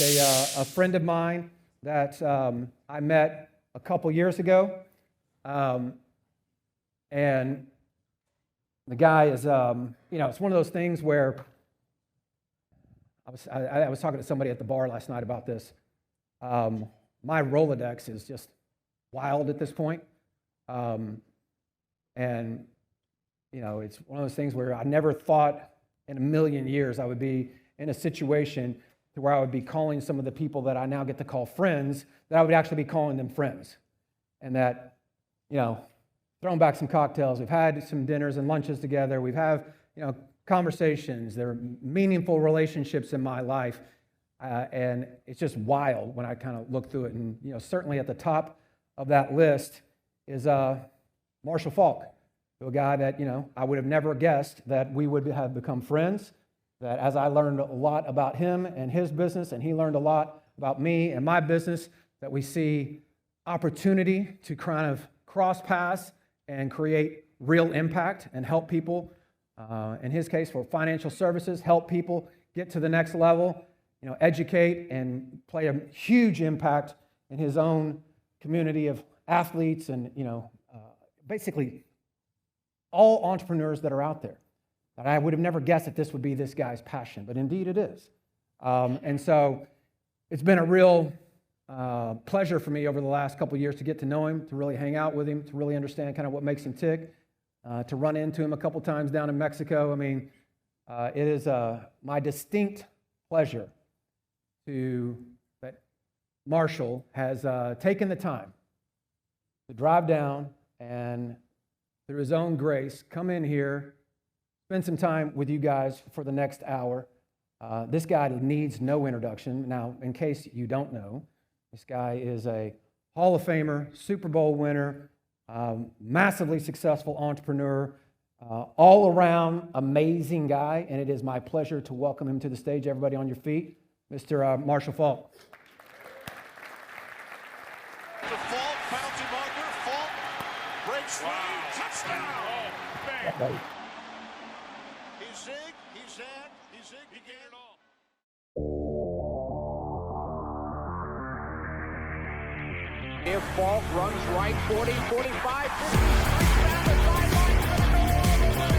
a friend of mine that I met a couple years ago, and the guy is, it's one of those things where I was talking to somebody at the bar last night about this. My Rolodex is just wild at this point, and it's one of those things where I never thought in a million years I would be in a situation to where I would be calling some of the people that I now get to call friends, that I would actually be calling them friends. And that, throwing back some cocktails, we've had some dinners and lunches together, we've had, conversations, there are meaningful relationships in my life, and it's just wild when I kind of look through it. And, certainly at the top of that list is Marshall Faulk, a guy that, I would have never guessed that we would have become friends, that as I learned a lot about him and his business, and he learned a lot about me and my business, that we see opportunity to kind of cross paths and create real impact and help people, in his case for financial services, help people get to the next level, educate and play a huge impact in his own community of athletes and, basically all entrepreneurs that are out there. That I would have never guessed that this would be this guy's passion, but indeed it is. And so it's been a real pleasure for me over the last couple of years to get to know him, to really hang out with him, to really understand kind of what makes him tick, to run into him a couple times down in Mexico. I mean, it is my distinct pleasure that Marshall has taken the time to drive down and through his own grace, come in here, spend some time with you guys for the next hour. This guy needs no introduction. Now, in case you don't know, this guy is a Hall of Famer, Super Bowl winner, massively successful entrepreneur, all-around amazing guy, and it is my pleasure to welcome him to the stage. Everybody on your feet, Mr. Marshall Faulk. Faulk, bouncy marker, Faulk, breaks free, touchdown! Oh, man. He zigged, he zagged, he zigged, he gave it all. If Faulk runs right, 40, 45, 50, straight down the sideline, gonna go all the way.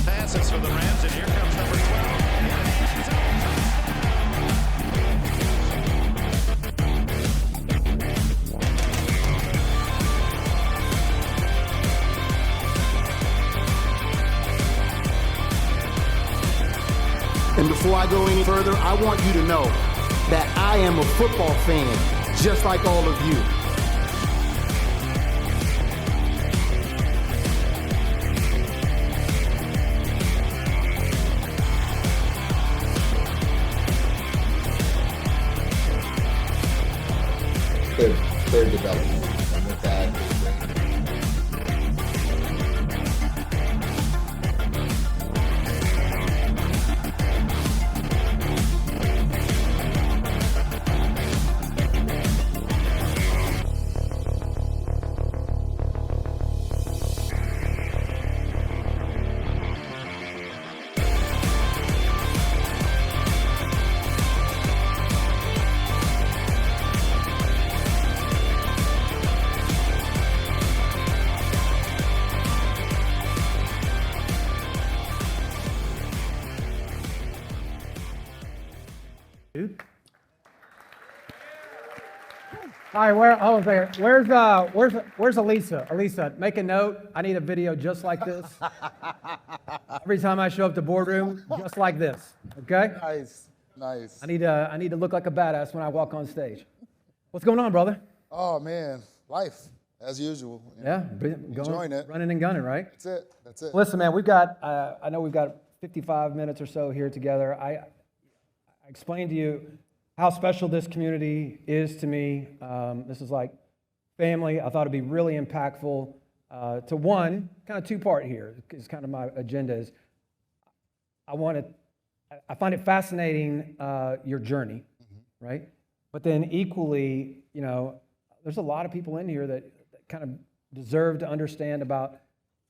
Passes for the Rams, and here comes number 12. And before I go any further, I want you to know that I am a football fan, just like all of you. Third development. And with that, Hi, where's Elisa? Elisa, make a note. I need a video just like this. Every time I show up to Boardroom, just like this. Okay? Nice. I need to look like a badass when I walk on stage. What's going on, brother? Oh man, life as usual. Enjoying it. Running and gunning, right? That's it. Listen, man, I know we've got 55 minutes or so here together. I explained to you how special this community is to me. This is like family. I thought it'd be really impactful to one, kind of two-part here, is kind of my agenda is I want to I find it fascinating, your journey, right? But then equally, there's a lot of people in here that kind of deserve to understand about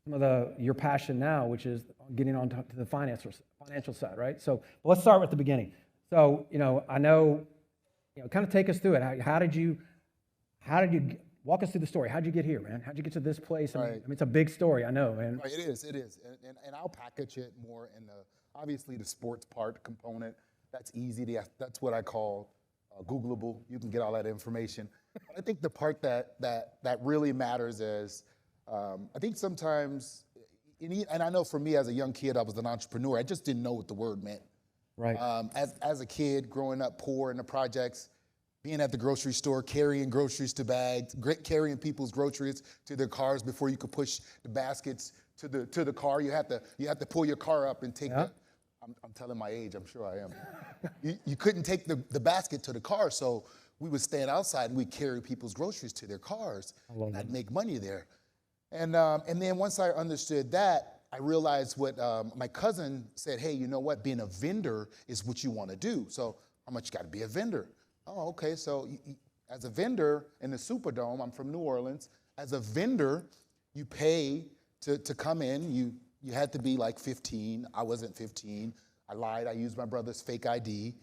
some of your passion now, which is getting on to the financial side, right? So let's start with the beginning. So, I know, kind of take us through it. How did you walk us through the story? How'd you get here, man? How'd you get to this place? Right. I mean, it's a big story, I know, man. Right, it is. And I'll package it more in obviously the sports part component. That's easy. That's what I call Googleable. You can get all that information. But I think the part that really matters is, I think sometimes, and I know for me as a young kid, I was an entrepreneur. I just didn't know what the word meant. Right. As a kid, growing up poor in the projects, being at the grocery store, carrying groceries to bags, carrying people's groceries to their cars before you could push the baskets to the car. You have to pull your car up and take I'm telling my age, I'm sure I am. You couldn't take the basket to the car, so we would stand outside and we'd carry people's groceries to their cars. And I'd make money there. And then once I understood that, I realized what my cousin said, hey, you know what? Being a vendor is what you want to do. So how much you got to be a vendor? Oh, okay. So as a vendor in the Superdome, I'm from New Orleans. As a vendor, you pay to come in. You had to be like 15. I wasn't 15. I lied. I used my brother's fake ID.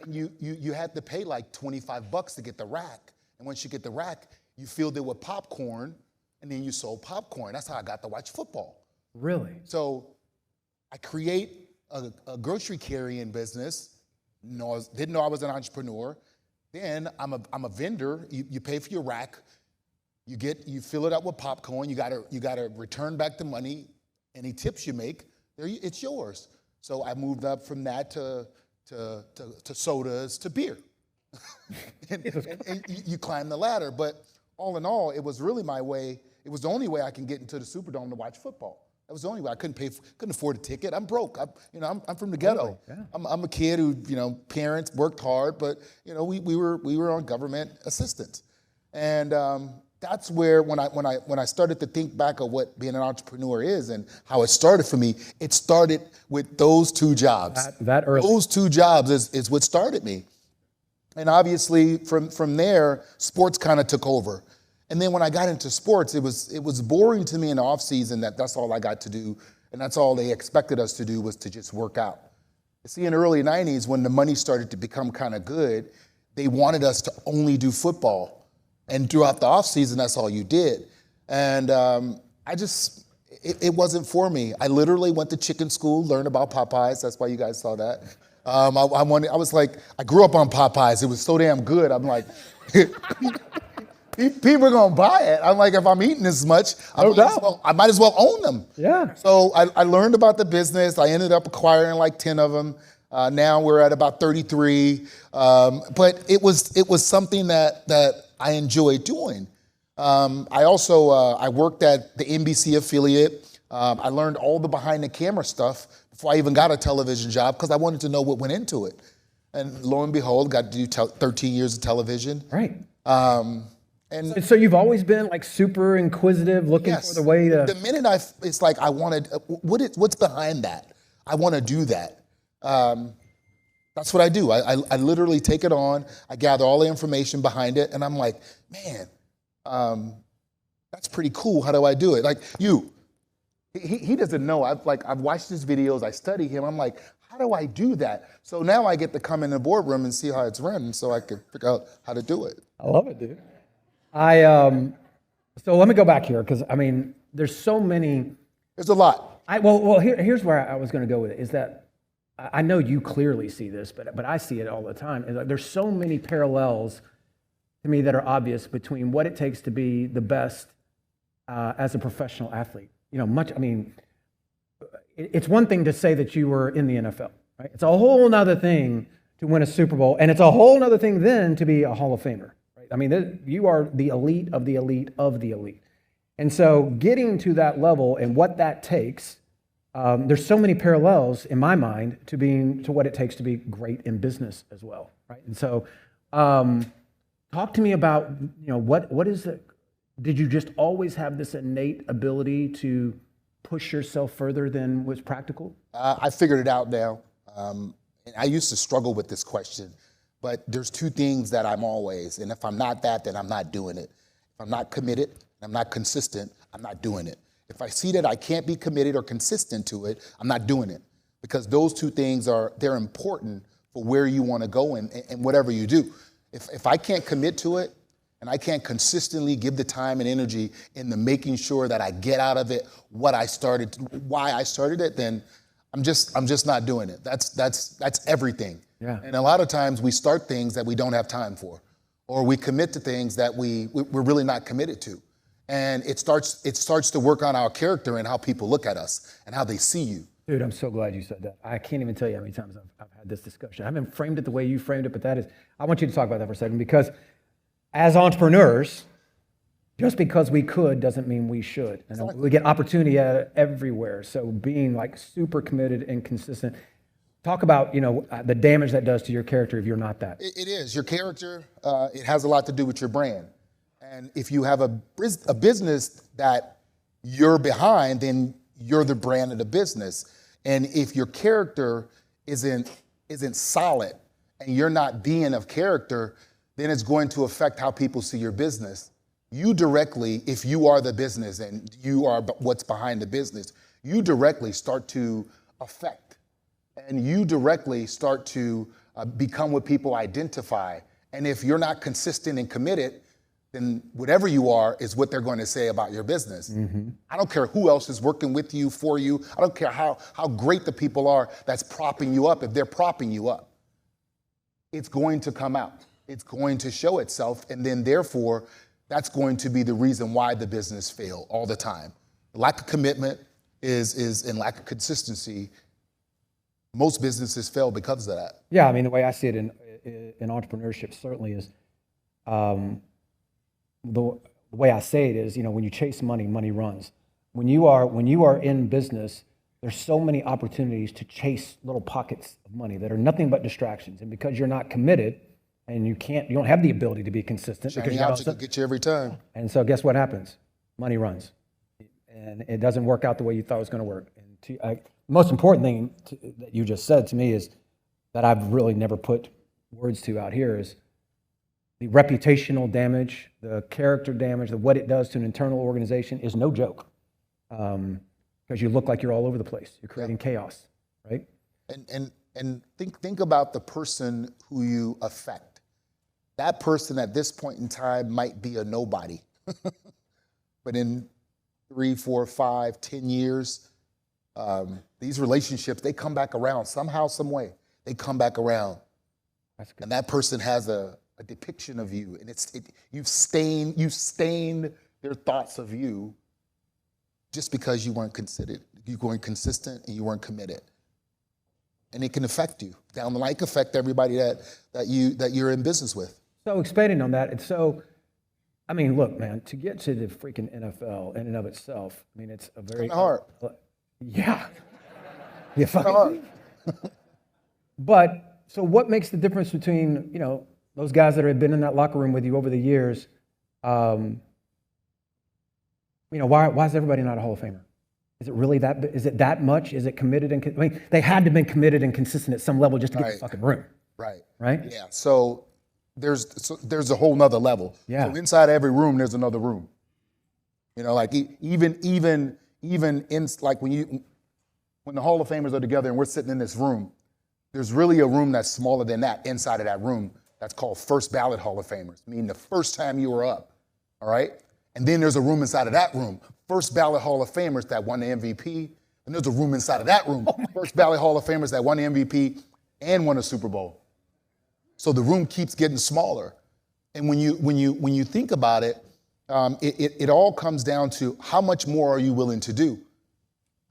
And you had to pay like $25 to get the rack. And once you get the rack, you filled it with popcorn, and then you sold popcorn. That's how I got to watch football. Really? So I create a grocery carrying business. Didn't know I was an entrepreneur. Then I'm a vendor. You pay for your rack. You fill it up with popcorn. You gotta return back the money. Any tips you make, it's yours. So I moved up from that to sodas to beer. and you climb the ladder. But all in all, it was really my way. It was the only way I can get into the Superdome to watch football. That was the only way. I couldn't afford a ticket. I'm broke. I'm from the ghetto. Yeah. I'm a kid who, parents worked hard, but we were on government assistance, and that's where when I started to think back of what being an entrepreneur is and how it started for me. It started with those two jobs. That early. Those two jobs is what started me, and obviously from there, sports kind of took over. And then when I got into sports, it was boring to me in the off season that's all I got to do, and that's all they expected us to do was to just work out. See, in the early 90s, when the money started to become kind of good, they wanted us to only do football. And throughout the off season, that's all you did. And it wasn't for me. I literally went to chicken school, learned about Popeyes. That's why you guys saw that. I grew up on Popeyes. It was so damn good. I'm like, people are gonna buy it. I'm like, if I'm eating this much, I might as well own them. Yeah. So I learned about the business. I ended up acquiring like 10 of them. Now we're at about 33. But it was something that I enjoyed doing. I also I worked at the NBC affiliate. I learned all the behind the camera stuff before I even got a television job because I wanted to know what went into it. And lo and behold, got to do 13 years of television. Right. And so you've always been like super inquisitive, looking for the way to. The minute it's like I wanted, what's behind that? I want to do that. That's what I do. I literally take it on. I gather all the information behind it, and I'm like, man, that's pretty cool. How do I do it? Like he doesn't know. I've watched his videos. I study him. I'm like, how do I do that? So now I get to come in the boardroom and see how it's run, so I can figure out how to do it. I love it, dude. So let me go back here because there's so many. There's a lot. Here's where I was going to go with it. Is that I know you clearly see this, but I see it all the time. Is that there's so many parallels to me that are obvious between what it takes to be the best as a professional athlete. It's one thing to say that you were in the NFL, right? It's a whole nother thing to win a Super Bowl, and it's a whole nother thing then to be a Hall of Famer. You are the elite of the elite of the elite. And so getting to that level and what that takes, there's so many parallels in my mind to what it takes to be great in business as well, right? And so talk to me about, what is it? Did you just always have this innate ability to push yourself further than was practical? I figured it out now. And I used to struggle with this question, but there's two things that I'm always, and if I'm not that, then I'm not doing it. If I'm not committed, I'm not consistent, I'm not doing it. If I see that I can't be committed or consistent to it, I'm not doing it. Because those two things they're important for where you want to go and whatever you do. If I can't commit to it, and I can't consistently give the time and energy in the making sure that I get out of it why I started it, then I'm just not doing it. That's everything. Yeah. And a lot of times we start things that we don't have time for, or we commit to things that we're really not committed to. And it starts to work on our character and how people look at us and how they see you. Dude, I'm so glad you said that. I can't even tell you how many times I've had this discussion. I haven't framed it the way you framed it, but I want you to talk about that for a second, because as entrepreneurs, just because we could doesn't mean we should. And we get opportunity everywhere. So being like super committed and consistent. Talk about, the damage that does to your character if you're not that. It is. Your character, it has a lot to do with your brand. And if you have a business that you're behind, then you're the brand of the business. And if your character isn't solid and you're not being of character, then it's going to affect how people see your business. You directly, if you are the business and you are what's behind the business, you directly start to affect, and you directly start to become what people identify. And if you're not consistent and committed, then whatever you are is what they're going to say about your business. Mm-hmm. I don't care who else is working with you, for you. I don't care how great the people are that's propping you up. If they're propping you up, it's going to come out. It's going to show itself, and then therefore, that's going to be the reason why the business failed all the time. Lack of commitment and lack of consistency. Most businesses fail because of that. Yeah, I mean, the way I see it in entrepreneurship certainly is, the way I say it is, when you chase money, money runs. When you are in business, there's so many opportunities to chase little pockets of money that are nothing but distractions. And because you're not committed, and you don't have the ability to be consistent. Shiny object will get you every time. And so guess what happens? Money runs. And it doesn't work out the way you thought it was going to work. And the most important thing that you just said to me is that I've really never put words to out here is the reputational damage, the character damage, what it does to an internal organization is no joke. Because you look like you're all over the place. You're creating chaos, right? And think about the person who you affect. That person at this point in time might be a nobody. But in 3, 4, 5, 10 years, these relationships, they come back around somehow, some way. They come back around. That's good. And that person has a depiction of you, and you've stained their thoughts of you just because you weren't considered, you weren't consistent, and you weren't committed. And it can affect you down the line. It can affect everybody that you're in business with. So expanding on that, look, man, to get to the freaking NFL in and of itself, it's a very hard. Yeah. Yeah, fucking hard. But so what makes the difference between, those guys that have been in that locker room with you over the years? Why is everybody not a Hall of Famer? Is it really is it that much? Is it committed and they had to have been committed and consistent at some level just to get the fucking room. Right. Right? Yeah. So there's a whole nother level. Yeah. So inside every room there's another room. Like even in like when the Hall of Famers are together and we're sitting in this room, there's really a room that's smaller than that inside of that room that's called first ballot Hall of Famers, meaning the first time you were up. All right? And then there's a room inside of that room, first ballot Hall of Famers that won the MVP. And there's a room inside of that room, first ballot Hall of Famers that won the MVP and won a Super Bowl. So the room keeps getting smaller. And when you think about it, it all comes down to how much more are you willing to do?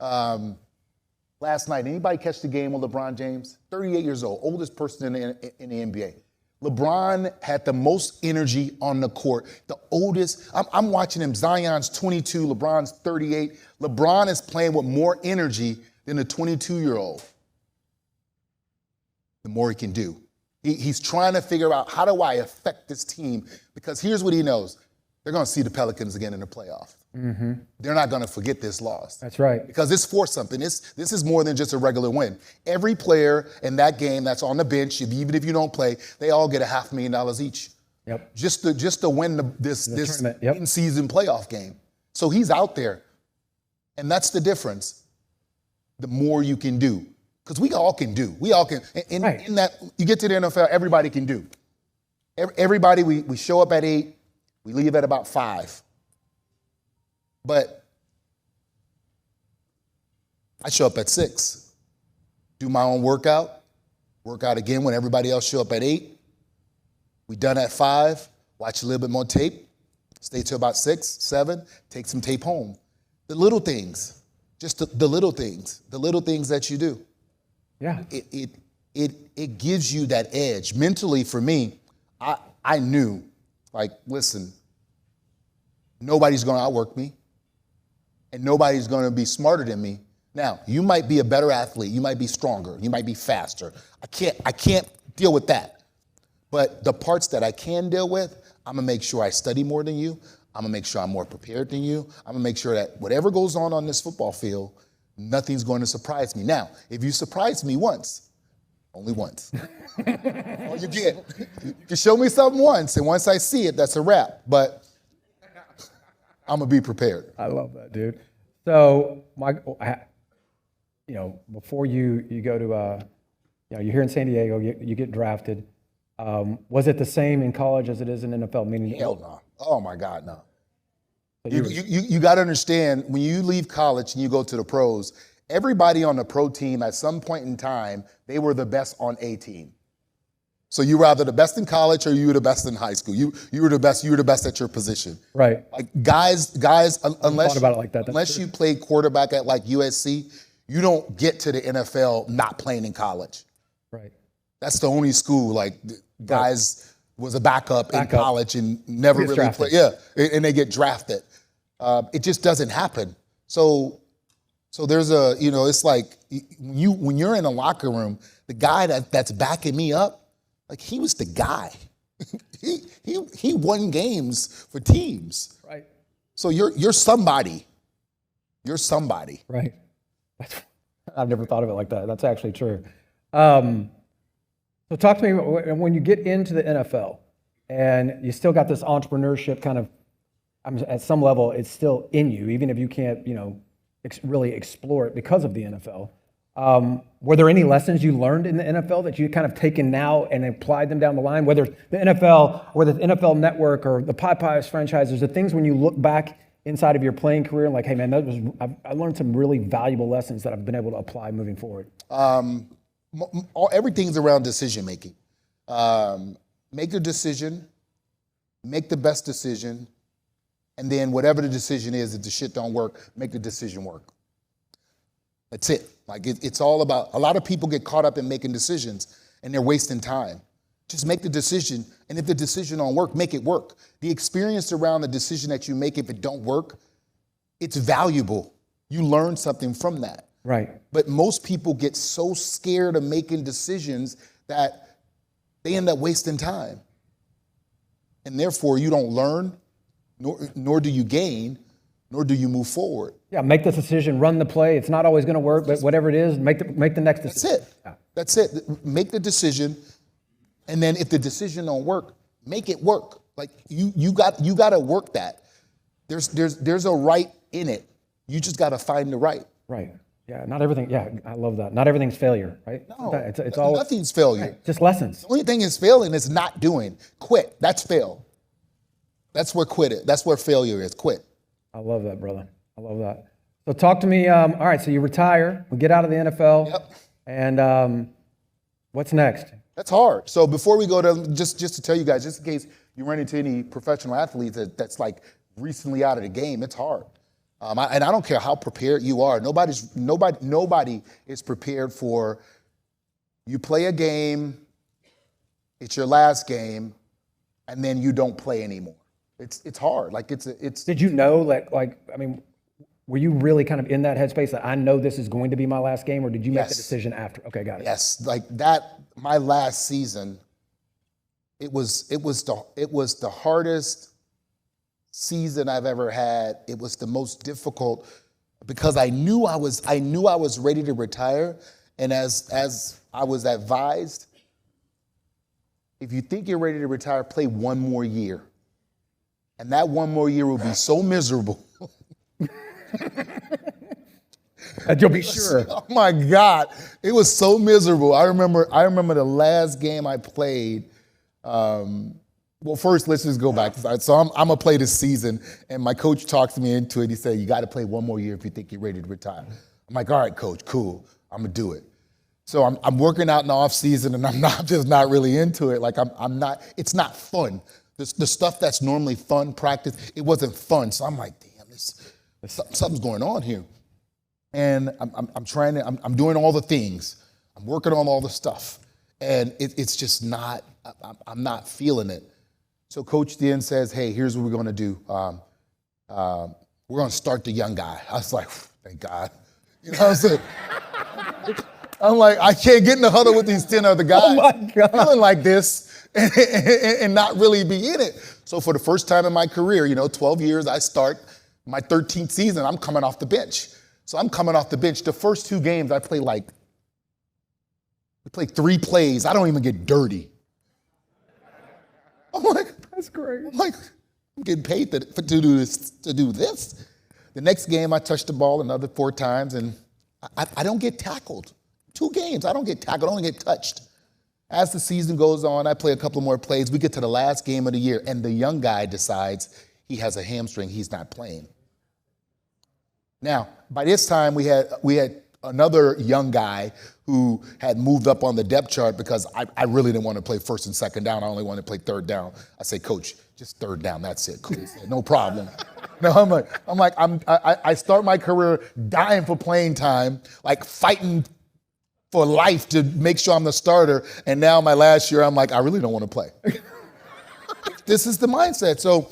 Last night, anybody catch the game with LeBron James? 38 years old, oldest person in the NBA. LeBron had the most energy on the court, the oldest. I'm watching him. Zion's 22, LeBron's 38. LeBron is playing with more energy than a 22-year-old. The more he can do. He's trying to figure out, how do I affect this team? Because here's what he knows. they're going to see the Pelicans again in the playoff. They're not going to forget this loss. That's right. Because it's for something. This is more than just a regular win. Every player in that game that's on the bench, even if you don't play, they all get $500,000 each. Yep. Just to win this tournament. Yep. in-season playoff game. So he's out there. And that's the difference. The more you can do. Because we all can do. We all can. In that, you get to the NFL, everybody can do. Everybody, we show up at 8, we leave at about 5. But I show up at 6, do my own work out again when everybody else show up at 8. We done at 5, watch a little bit more tape, stay till about 6, 7, take some tape home. The little things, just the little things that you do. Yeah. It gives you that edge. Mentally, for me, I knew, like, listen, nobody's going to outwork me, and nobody's going to be smarter than me. Now, you might be a better athlete, you might be stronger, you might be faster. I can't deal with that. But the parts that I can deal with, I'm going to make sure I study more than you. I'm going to make sure I'm more prepared than you. I'm going to make sure that whatever goes on this football field, nothing's going to surprise me. Now, if you surprise me once, only once. All you get. You can show me something once, and once I see it, that's a wrap. But I'm going to be prepared. I love that, dude. So, before you go to, you're here in San Diego, you get drafted. Was it the same in college as it is in NFL? Meaning, hell no. Oh, my God, no. You got to understand, when you leave college and you go to the pros, everybody on the pro team at some point in time, they were the best on a team. So you were either the best in college or you were the best in high school. You were the best at your position. Right. Like guys, unless about it like that. Unless you played quarterback at like USC, you don't get to the NFL not playing in college. Right. That's the only school like guys was a backup in college and never really drafted. played. Yeah, and they get drafted. It just doesn't happen. So there's it's like when you're in a locker room, the guy that's backing me up, like he was the guy. he won games for teams. Right. So you're somebody. You're somebody. Right. I've never thought of it like that. That's actually true. So talk to me when you get into the NFL and you still got this entrepreneurship kind of, at some level, it's still in you, even if you can't, really explore it because of the NFL. Were there any lessons you learned in the NFL that you kind of taken now and applied them down the line, whether the NFL or the NFL Network or the Popeyes franchises, the things when you look back inside of your playing career, like, hey, man, I learned some really valuable lessons that I've been able to apply moving forward? Everything's around decision making. Make a decision, make the best decision, and then whatever the decision is, if the shit don't work, make the decision work. That's it. Like it's all about, a lot of people get caught up in making decisions and they're wasting time. Just make the decision, and if the decision don't work, make it work. The experience around the decision that you make, if it don't work, it's valuable. You learn something from that. Right. But most people get so scared of making decisions that they end up wasting time. And therefore, you don't learn, nor do you gain, nor do you move forward. Yeah, make the decision, run the play. It's not always going to work, but whatever it is, make the next decision. That's it. Yeah. That's it. Make the decision, and then if the decision don't work, make it work. Like you got to work that. There's a right in it. You just got to find the right. Right. Yeah, not everything. Yeah, I love that. Not everything's failure, right? No, it's all nothing's failure. Right, just lessons. The only thing is failing is not doing. Quit. That's fail. That's where quit it. That's where failure is. Quit. I love that, brother. I love that. So talk to me. All right, so you retire. We get out of the NFL. Yep. And what's next? That's hard. So before we go to, just to tell you guys, just in case you run into any professional athletes that's like recently out of the game, it's hard. And I don't care how prepared you are. Nobody is prepared for you play a game, it's your last game, and then you don't play anymore. It's hard. Like it's. Did you know were you really kind of in that headspace that I know this is going to be my last game, or did you make the decision after? Okay, got it. Yes, like that. My last season, it was the hardest season I've ever had. It was the most difficult because I knew I was ready to retire. And as I was advised, if you think you're ready to retire, play one more year. And that one more year will be so miserable. And you'll be sure. Oh my God, it was so miserable. I remember the last game I played. Well, first, let's just go back. So I'm gonna play this season, and my coach talks me into it. He said, "You got to play one more year if you think you're ready to retire." I'm like, "All right, coach, cool. I'm gonna do it." So I'm working out in the off season, and I'm just not really into it. Like I'm not. It's not fun. The stuff that's normally fun practice, it wasn't fun. So I'm like, damn, something's going on here. And I'm doing all the things. I'm working on all the stuff. And it's just not, I'm not feeling it. So Coach then says, hey, here's what we're going to do. We're going to start the young guy. I was like, thank God. You know what I'm saying? I'm like, I can't get in the huddle with these 10 other guys. Oh my God. Feeling like this and not really be in it. So for the first time in my career, 12 years, I start my 13th season, I'm coming off the bench. So I'm coming off the bench. The first 2 games, we played 3 plays. I don't even get dirty. I'm like, That's great. I'm getting paid to do this. The next game, I touched the ball another 4 times, and I don't get tackled. 2 games, I don't get tackled, I only get touched. As the season goes on, I play a couple more plays. We get to the last game of the year, and the young guy decides he has a hamstring, he's not playing. Now, by this time, we had another young guy who had moved up on the depth chart because I really didn't want to play first and second down. I only wanted to play third down. I said, Coach, just third down. That's it. Cool. He said, no problem. No, I start my career dying for playing time, like fighting for life to make sure I'm the starter. And now my last year, I'm like, I really don't want to play. This is the mindset. So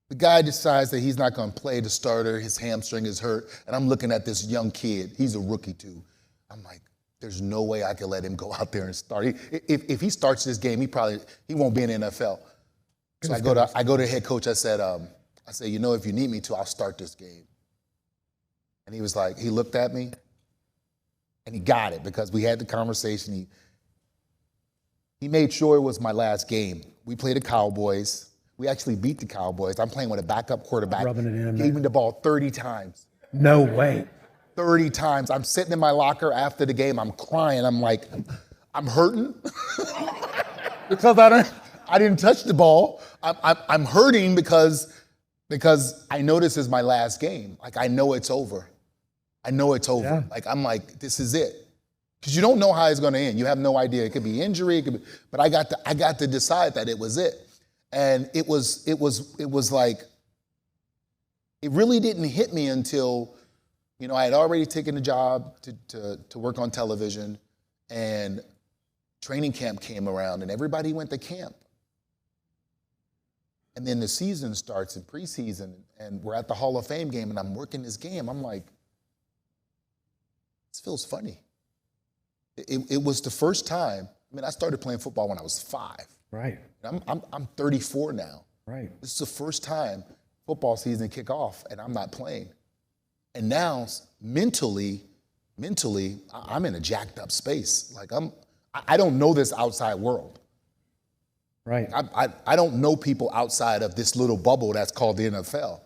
the guy decides that he's not going to play the starter. His hamstring is hurt. And I'm looking at this young kid. He's a rookie, too. I'm like, there's no way I can let him go out there and start. If he starts this game, he won't be in the NFL. So I go to head coach. I said, if you need me to, I'll start this game. And he was like, he looked at me, and he got it because we had the conversation. He made sure it was my last game. We played the Cowboys. We actually beat the Cowboys. I'm playing with a backup quarterback. Rubbing it in. Gave me the ball 30 times. No way. 30 times. I'm sitting in my locker after the game. I'm crying. I'm like, I'm hurting because I didn't touch the ball. I'm hurting because I know this is my last game. Like, I know it's over. I know it's over. Yeah. Like, I'm like, this is it. Because you don't know how it's going to end. You have no idea. It could be injury. But I got to decide that it was it. And it was like, it really didn't hit me until, I had already taken a job to work on television, and training camp came around and everybody went to camp. And then the season starts in preseason, and we're at the Hall of Fame game, and I'm working this game. I'm like, this feels funny. It was the first time. I started playing football when I was 5. Right. I'm 34 now. Right. This is the first time football season kick off and I'm not playing. And now mentally, I'm in a jacked up space. Like I don't know this outside world. Right. I don't know people outside of this little bubble that's called the NFL.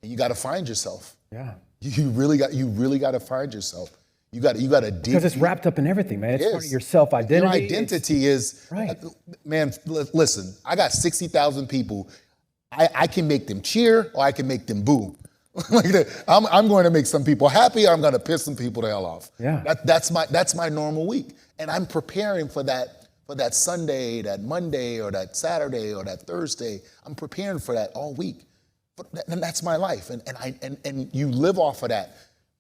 And you got to find yourself. Yeah. You really got to find yourself. You got to dig. Because it's wrapped up in everything, man. It's part of your self-identity. Your identity is, right. Man, listen, I got 60,000 people. I can make them cheer or I can make them boo. Like that. I'm going to make some people happy or I'm going to piss some people the hell off. Yeah. That's my normal week. And I'm preparing for that Sunday, that Monday, or that Saturday, or that Thursday. I'm preparing for that all week. And that's my life. And you live off of that.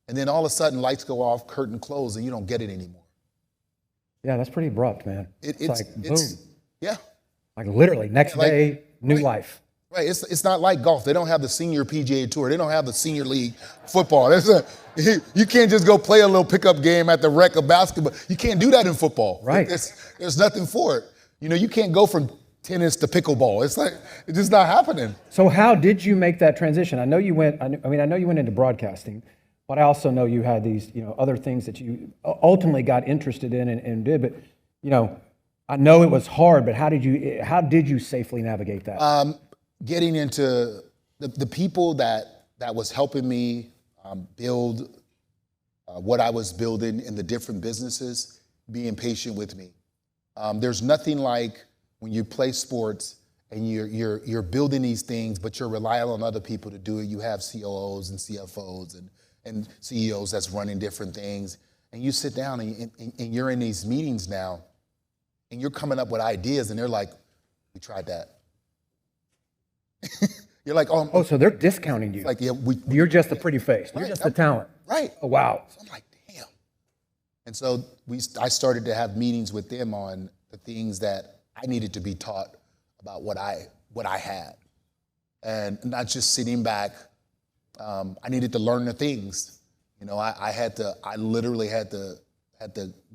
And then all of a sudden, lights go off, curtain close, and you don't get it anymore. Yeah, that's pretty abrupt, man. It's like, boom. Yeah. Like literally, next day, new life. Right. It's not like golf. They don't have the senior PGA Tour. They don't have the senior league football. You can't just go play a little pickup game at the rec of basketball. You can't do that in football. Right. There's nothing for it. You can't go from tennis to pickleball. It's like, it's just not happening. So how did you make that transition? I know you went, I know you went into broadcasting, but I also know you had these, other things that you ultimately got interested in and did, but, I know it was hard, but how did you safely navigate that? Getting into the people that was helping me build what I was building in the different businesses, being patient with me. There's nothing like when you play sports and you're building these things, but you're relying on other people to do it. You have COOs and CFOs and CEOs that's running different things, and you sit down and you're in these meetings now, and you're coming up with ideas, and they're like, "We tried that." You're like, "Oh, so they're discounting you. like, yeah, You're just a pretty face. You're Right, just a talent." right." Oh, wow. So I'm like, damn. And so I started to have meetings with them on the things that I needed to be taught about what I had, and not just sitting back. I needed to learn the things. I literally had to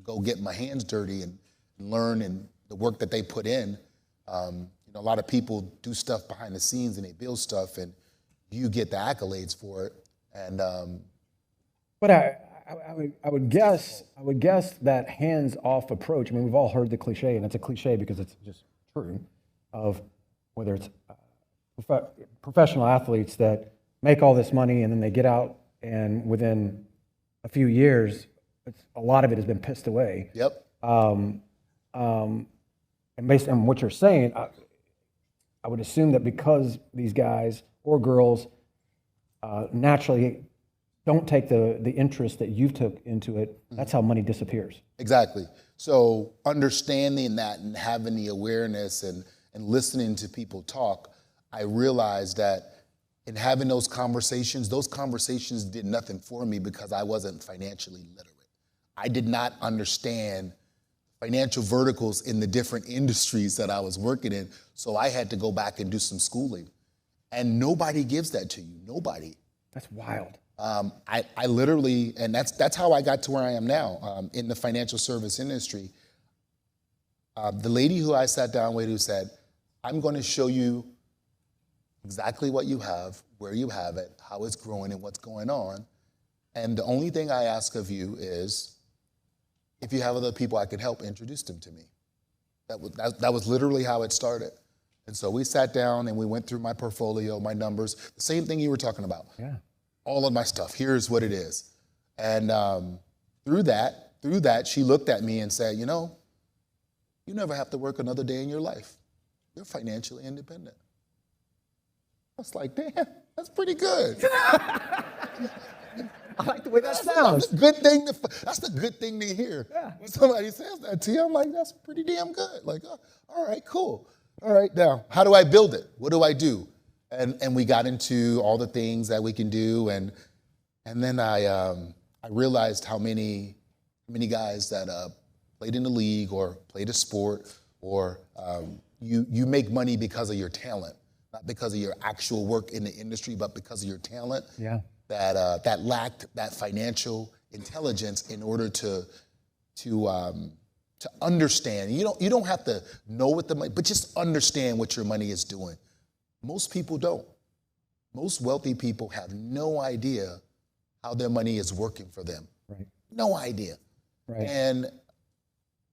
go get my hands dirty and learn and the work that they put in. A lot of people do stuff behind the scenes and they build stuff, and you get the accolades for it. And But I would guess that hands-off approach. I mean, we've all heard the cliche, and it's a cliche because it's just true, of whether it's professional athletes that make all this money and then they get out, and within a few years, a lot of it has been pissed away. yep, And based on what you're saying, I would assume that because these guys or girls naturally don't take the interest that you've took into it, that's how money disappears. exactly. So understanding that and having the awareness and listening to people talk, I realized that in having those conversations did nothing for me because I wasn't financially literate. I did not understand financial verticals in the different industries that I was working in, so I had to go back and do some schooling. And nobody gives that to you, nobody. That's wild. I literally, and that's how I got to where I am now in the financial service industry. The lady who I sat down with who said, "I'm going to show you exactly what you have, where you have it, how it's growing, and what's going on. And the only thing I ask of you is, if you have other people I can help, introduce them to me." That was literally how it started. And so we sat down and we went through my portfolio, my numbers, the same thing you were talking about. Yeah. All of my stuff, here's what it is. And through that, she looked at me and said, "You never have to work another day in your life. You're financially independent." I was like, damn, that's pretty good. I like the way that sounds. That's a good thing to hear. Yeah. When somebody says that to you, I'm like, that's pretty damn good. Like, all right, cool. All right, now, how do I build it? What do I do? And we got into all the things that we can do, and then I realized how many guys that played in the league or played a sport, or you make money because of your talent, not because of your actual work in the industry, but because of your talent. Yeah. That lacked that financial intelligence in order to understand. You don't have to know what the money, but just understand what your money is doing. Most people don't. Most wealthy people have no idea how their money is working for them. Right. No idea. Right. And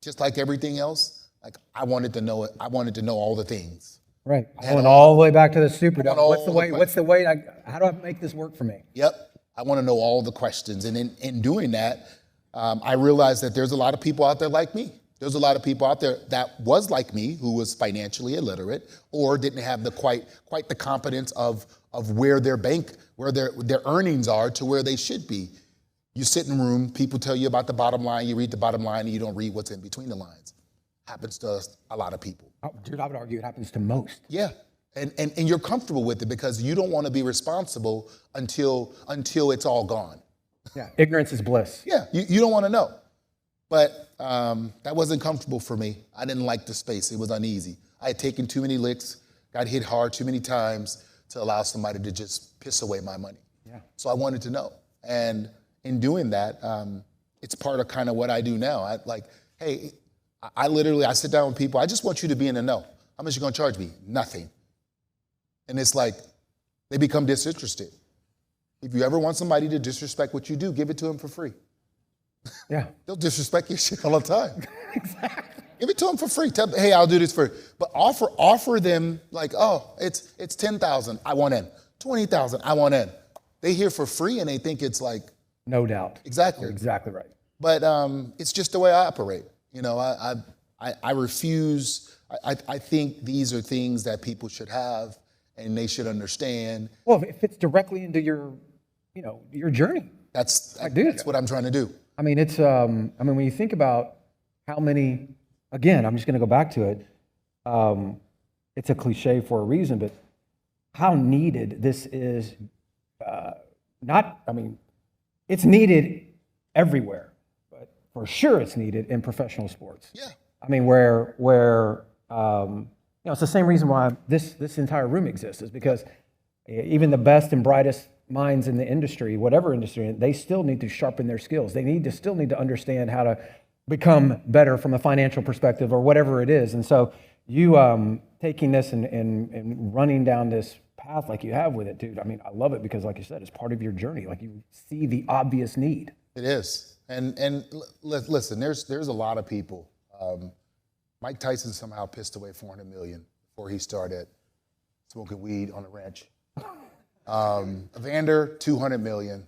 just like everything else, like I wanted to know it. I wanted to know all the things. Right. I went all the way back to the Superdome. all What's the the way? way. What's the way? How do I make this work for me? Yep. I want to know all the questions. And in doing that, I realized that there's a lot of people out there like me. There's a lot of people out there that was like me, who was financially illiterate or didn't have the quite the competence of where their earnings are to where they should be. You sit in a room, people tell you about the bottom line, you read the bottom line, and you don't read what's in between the lines. Happens to a lot of people. Oh, dude, I would argue it happens to most. Yeah. And you're comfortable with it because you don't want to be responsible until it's all gone. Yeah. Ignorance is bliss. Yeah, you don't want to know. But that wasn't comfortable for me. I didn't like the space. It was uneasy. I had taken too many licks, got hit hard too many times to allow somebody to just piss away my money. Yeah. So I wanted to know. And in doing that, it's part of kind of what I do now. I sit down with people. I just want you to be in the know. How much you gonna charge me? Nothing. And it's like, they become disinterested. If you ever want somebody to disrespect what you do, give it to them for free. Yeah. They'll disrespect your shit all the time. Exactly. Give it to them for free. Tell them, hey, I'll do this for, but offer them like, oh, it's 10,000, I want in. 20,000, I want in. They hear for free and they think it's like. No doubt. Exactly. You're exactly right. But it's just the way I operate. You know, I refuse. I think these are things that people should have and they should understand. Well, it fits directly into your journey. That's Dude. what I'm trying to do. I mean, it's, when you think about how many, again, I'm just going to go back to it. It's a cliche for a reason, but how needed this is, it's needed everywhere, but for sure it's needed in professional sports. Yeah. I mean, where it's the same reason why this entire room exists, is because even the best and brightest minds in the industry, whatever industry, they still need to sharpen their skills. They still need to understand how to become better from a financial perspective or whatever it is. And so you taking this and running down this path like you have with it, dude, I mean, I love it because, like you said, it's part of your journey. Like, you see the obvious need. It is. And listen, there's a lot of people. Mike Tyson somehow pissed away $400 million before he started smoking weed on a ranch. Evander, $200 million.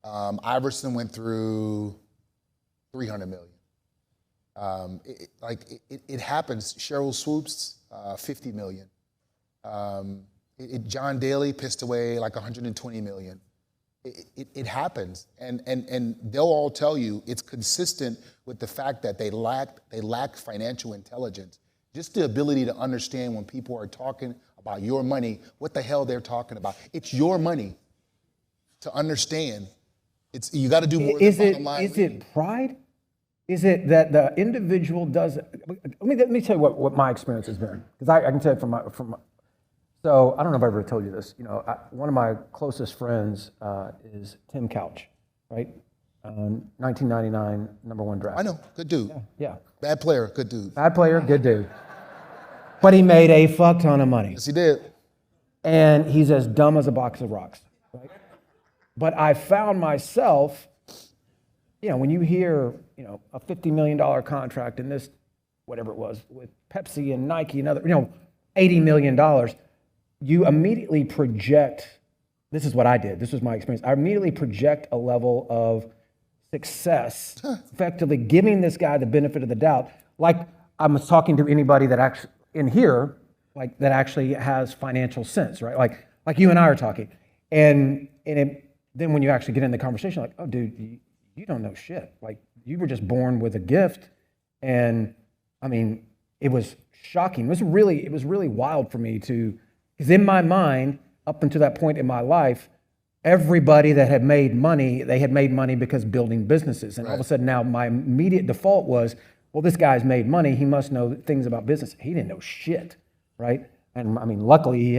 Iverson went through $300 million. It happens. Cheryl Swoops, $50 million. John Daly pissed away like $120 million. It happens, and they'll all tell you it's consistent with the fact that they lack financial intelligence, just the ability to understand when people are talking about your money, what the hell they're talking about. It's your money. To understand, you got to do more than bottom line. Is it pride? Is it that the individual does? Let me tell you what my experience has been, because I can tell you from my. So I don't know if I ever told you this. One of my closest friends is Tim Couch, right? 1999 #1 draft. I know, good dude. Yeah. Bad player, good dude. Bad player, good dude. But he made a fuck ton of money. Yes, he did. And he's as dumb as a box of rocks, right? But I found myself, when you hear, a $50 million contract in this, whatever it was, with Pepsi and Nike and other, $80 million, you immediately project, this is what I did, this was my experience, I immediately project a level of success, effectively giving this guy the benefit of the doubt, like I was talking to anybody that actually, in here, like that actually has financial sense, right? Like you and I are talking. And then when you actually get in the conversation, like, oh, dude, you don't know shit. Like, you were just born with a gift. And I mean, it was shocking. It was really wild for me because in my mind, up until that point in my life, everybody that had made money, they had made money because building businesses. And all of a sudden now my immediate default was, well, this guy's made money, he must know things about business. He didn't know shit, right? And I mean, luckily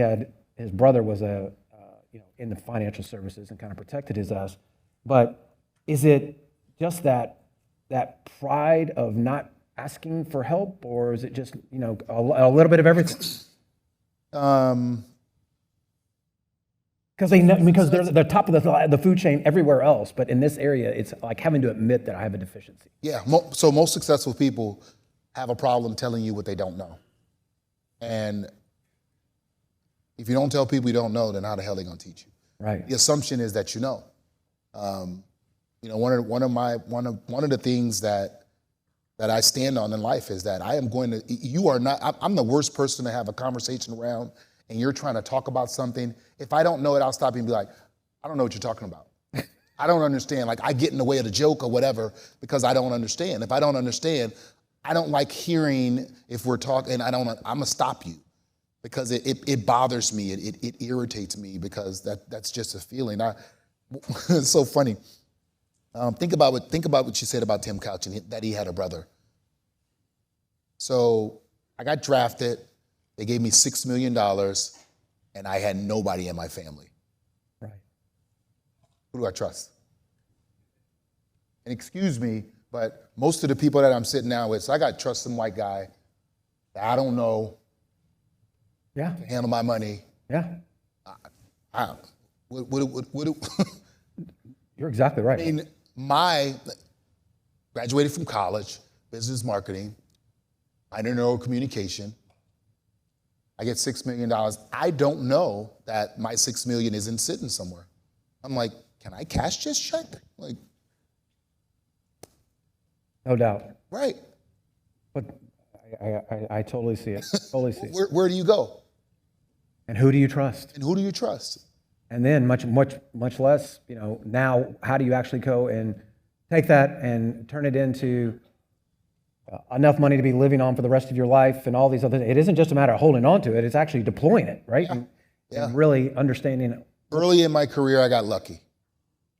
his brother was in the financial services and kind of protected his ass. But is it just that pride of not asking for help, or is it just, a little bit of everything? Because they're the top of the food chain everywhere else, but in this area, it's like having to admit that I have a deficiency. Yeah, so most successful people have a problem telling you what they don't know. And if you don't tell people you don't know, then how the hell are they going to teach you? Right. The assumption is that you know. One of the things that I stand on in life is that I'm the worst person to have a conversation around, and you're trying to talk about something. If I don't know it, I'll stop you and be like, I don't know what you're talking about. I don't understand. Like, I get in the way of the joke or whatever because I don't understand. If I don't understand, I don't like hearing if we're talking, I'm gonna stop you because it bothers me. It irritates me because that's just a feeling. It's so funny. Think about what you said about Tim Couch and that he had a brother. So I got drafted. They gave me $6 million, and I had nobody in my family. Right. Who do I trust? And excuse me, but most of the people that I'm sitting down with, so I got to trust some white guy that I don't know Yeah. to handle my money, Yeah. what You're exactly right. I mean, graduated from college, business marketing, entrepreneurial communication. I get $6 million. I don't know that my $6 million isn't sitting somewhere. I'm like, can I cash this check? Like, No doubt. right. But I totally see it. Totally see it. Where do you go? And who do you trust? And who do you trust? And then much less, now how do you actually go and take that and turn it into enough money to be living on for the rest of your life and all these other things. It isn't just a matter of holding on to it, it's actually deploying it, right? Yeah. And really understanding it. Early in my career, I got lucky.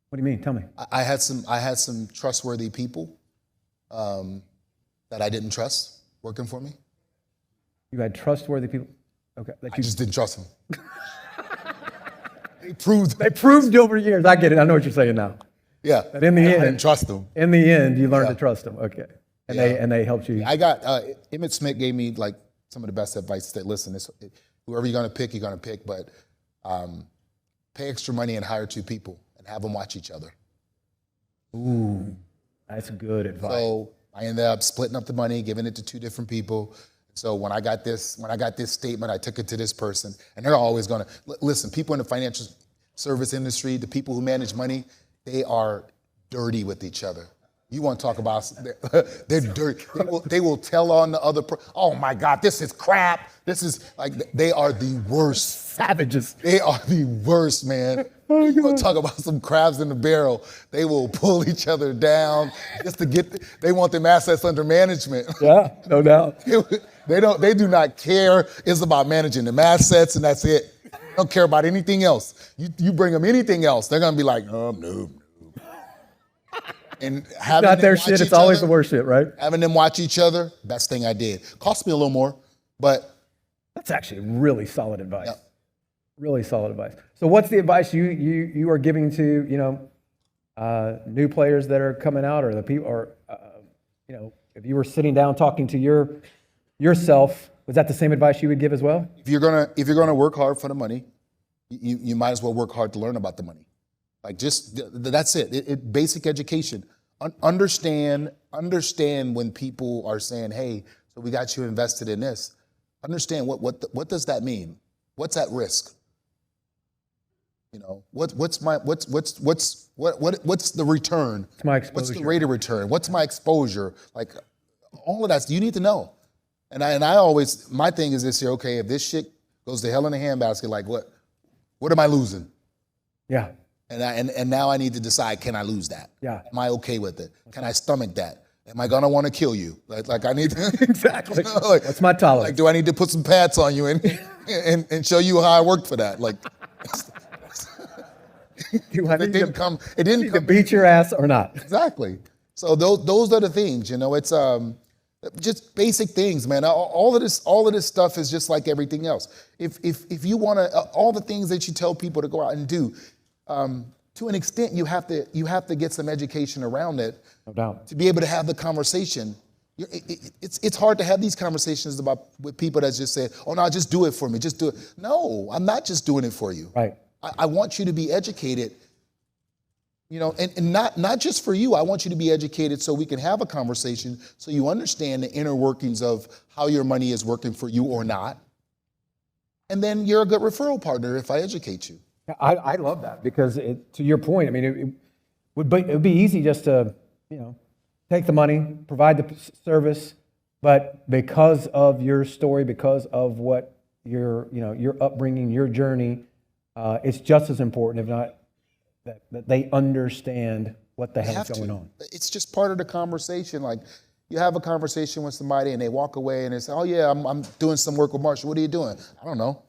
What do you mean? Tell me. I had some trustworthy people that I didn't trust working for me. You had trustworthy people? Okay. I just didn't trust them. They proved over years. I get it. I know what you're saying now. Yeah. But in the end, I didn't trust them. In the end, you learned Yeah. to trust them. Okay. And Yeah. they helped you. I got Emmett Smith gave me like some of the best advice. That listen, whoever you're gonna pick, but pay extra money and hire 2 people and have them watch each other. Ooh, that's good advice. So I ended up splitting up the money, giving it to 2 different people. So when I got this statement, I took it to this person, and they're always gonna listen. People in the financial service industry, the people who manage money, they are dirty with each other. You want to talk about, they're dirty. They will tell on the other person, oh my God, this is crap. This is like, they are the worst. Savages. They are the worst, man. You want to talk about some crabs in the barrel. They will pull each other down just to they want them assets under management. Yeah, no doubt. They do not care. It's about managing them assets and that's it. They don't care about anything else. You bring them anything else, they're going to be like, no. And having Not their them watch shit. It's each always other, the worst shit, right? Having them watch each other, best thing I did. Cost me a little more, but That's actually really solid advice. Yeah. Really solid advice. So what's the advice you are giving to, new players that are coming out, or the people, or, if you were sitting down talking to yourself, was that the same advice you would give as well? if you're gonna work hard for the money, you might as well work hard to learn about the money. Like that's it. Basic education. Understand when people are saying, "Hey, so we got you invested in this." Understand what does that mean? What's at risk? What's the return? What's my What's the exposure? rate of return? What's my exposure? Like all of that, you need to know. And I always, my thing is this here. Okay, if this shit goes to hell in a handbasket, like what am I losing? Yeah. And now I need to decide, can I lose that? Yeah. Am I okay with it? Can I stomach that? Am I gonna want to kill you? Like I need to Exactly. like, What's my tolerance? Like, do I need to put some pads on you and show you how I worked for that? Like Do I it need didn't come. It didn't to come. beat your ass or not? Exactly. So those are the things. It's just basic things, man. All of this stuff is just like everything else. If you want to, all the things that you tell people to go out and do, to an extent, you have to get some education around it. No doubt. To be able to have the conversation. It's hard to have these conversations with people that just say, "Oh no, just do it for me, just do it." No, I'm not just doing it for you. Right. I want you to be educated. And not just for you. I want you to be educated so we can have a conversation, so you understand the inner workings of how your money is working for you or not. And then you're a good referral partner if I educate you. I love that because to your point, I mean, it would be easy just to, take the money, provide the service, but because of your story, because of what your upbringing, your journey, it's just as important, if not, that they understand what the hell is going on. It's just part of the conversation. Like you have a conversation with somebody and they walk away and they say, "Oh yeah, I'm doing some work with Marshall. What are you doing?" "I don't know."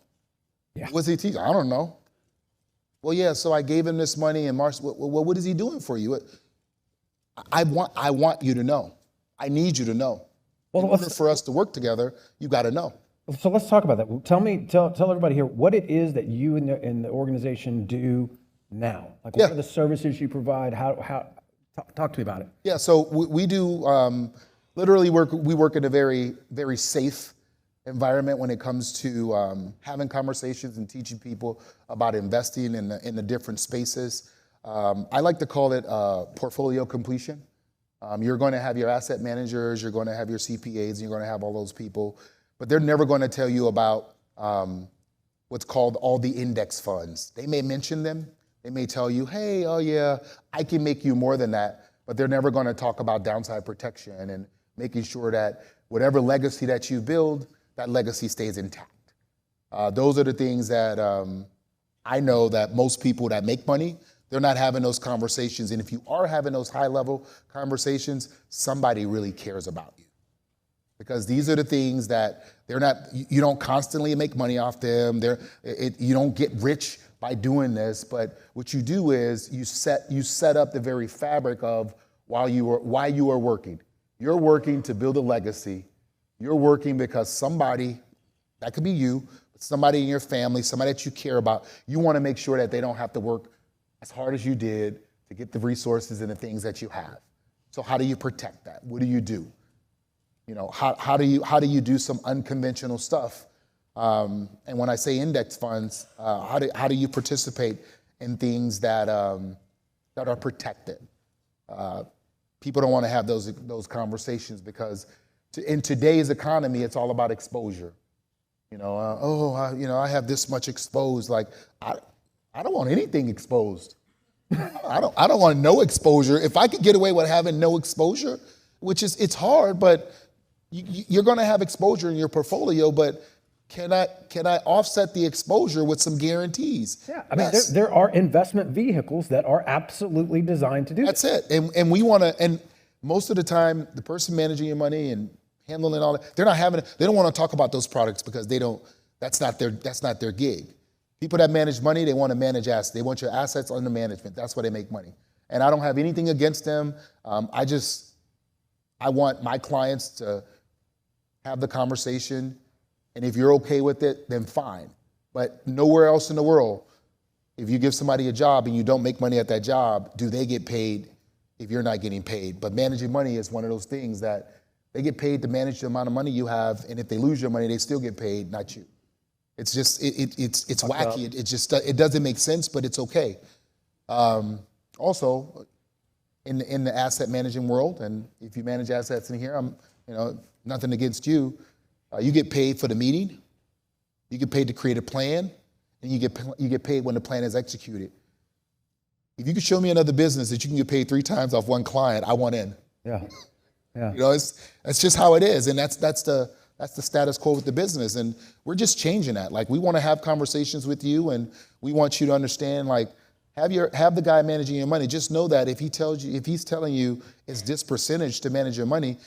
Yeah. "What's he teaching?" "I don't know." "Well, yeah, so I gave him this money and Marshall, well, what is he doing for you?" I want you to know. I need you to know. Well, in order for us to work together, you got to know. So let's talk about that. Tell everybody here what it is that you in the organization do now. Like, what are the services you provide? How? Talk to me about it. Yeah, so we do literally work. We work in a very, very safe environment when it comes to having conversations and teaching people about investing in the different spaces. I like to call it portfolio completion. You're going to have your asset managers, you're going to have your CPAs, and you're going to have all those people, but they're never going to tell you about what's called all the index funds. They may mention them, they may tell you, hey, oh yeah, I can make you more than that, but they're never going to talk about downside protection and making sure that whatever legacy that you build, that legacy stays intact. Those are the things that I know that most people that make money, they're not having those conversations. And if you are having those high-level conversations, somebody really cares about you. Because these are the things that you don't constantly make money off them. You don't get rich by doing this, but what you do is you set up the very fabric of why you are working. You're working to build a legacy. You're working because somebody, that could be you, but somebody in your family, somebody that you care about, you want to make sure that they don't have to work as hard as you did to get the resources and the things that you have. So how do you protect that? What do you do? You know, how do you do some unconventional stuff? And when I say index funds, how do you participate in things that are protected? People don't want to have those conversations because in today's economy, it's all about exposure. You know, I have this much exposed. Like, I don't want anything exposed. I don't want no exposure. If I could get away with having no exposure, it's hard, but you're going to have exposure in your portfolio. But can I offset the exposure with some guarantees? Yeah, I mean, there are investment vehicles that are absolutely designed to do That's it. And we want to. And most of the time, the person managing your money and handling all that, they don't want to talk about those products because that's not their gig. People that manage money, they want to manage assets. They want your assets under management. That's why they make money. And I don't have anything against them. I want my clients to have the conversation. And if you're okay with it, then fine. But nowhere else in the world, if you give somebody a job and you don't make money at that job, do they get paid if you're not getting paid? But managing money is one of those things that they get paid to manage the amount of money you have. And if they lose your money, they still get paid, not you. It's just, it's wacky. It doesn't make sense, but it's okay. Also, in the asset managing world, and if you manage assets in here, nothing against you. You get paid for the meeting. You get paid to create a plan, and you get paid when the plan is executed. If you could show me another business that you can get paid 3 times off one client, I want in. Yeah, yeah. That's just how it is, and that's the status quo with the business, and we're just changing that. Like, we want to have conversations with you, and we want you to understand, like, have the guy managing your money. Just know that if he's telling you it's this percentage to manage your money,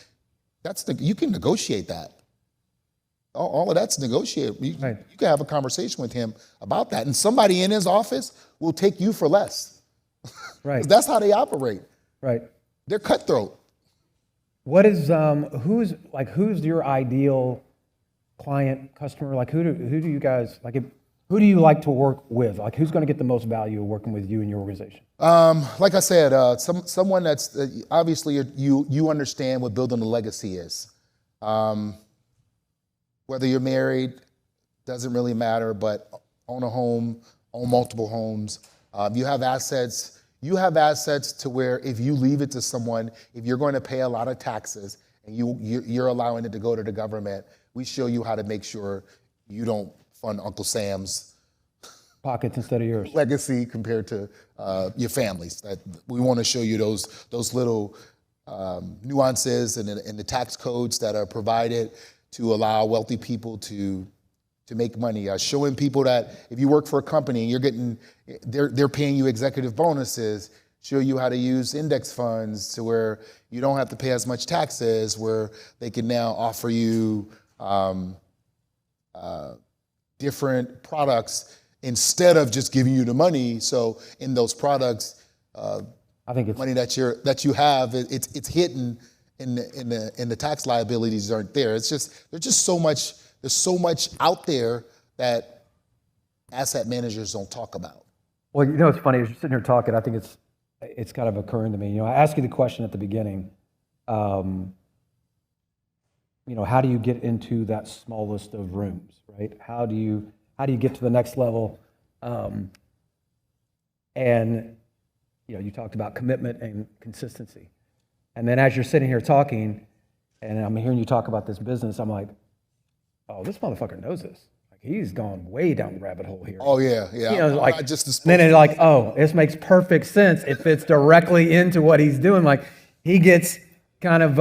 you can negotiate that. All of that's negotiable. Right. You can have a conversation with him about that, and somebody in his office will take you for less. Right. That's how they operate. Right. They're cutthroat. What is who's your ideal client, customer? Like, who do you guys like? Who do you like to work with? Like, who's going to get the most value of working with you and your organization? Like I said, someone that's obviously you understand what building a legacy is. Whether you're married, doesn't really matter, but own a home, own multiple homes. You have assets. You have assets to where if you leave it to someone, if you're going to pay a lot of taxes and you're allowing it to go to the government, we show you how to make sure you don't fund Uncle Sam's Pockets instead of yours. legacy compared to your families. That we want to show you those little nuances and the tax codes that are provided to allow wealthy people to make money. Showing people that if you work for a company and you're getting, they're paying you executive bonuses, show you how to use index funds to where you don't have to pay as much taxes, where they can now offer you different products instead of just giving you the money. So in those products, I think it's money that you have, it's hidden in the tax liabilities aren't there. There's so much out there that asset managers don't talk about. Well, it's funny, as you're sitting here talking, I think it's kind of occurring to me. I asked you the question at the beginning. how do you get into that smallest of rooms, right? How do you get to the next level? And you talked about commitment and consistency. And then as you're sitting here talking, and I'm hearing you talk about this business, I'm like, oh, this motherfucker knows this. Like, he's gone way down the rabbit hole here. Oh yeah. Like, I just then it's like, oh, this makes perfect sense. It fits directly into what he's doing. Like, he gets kind of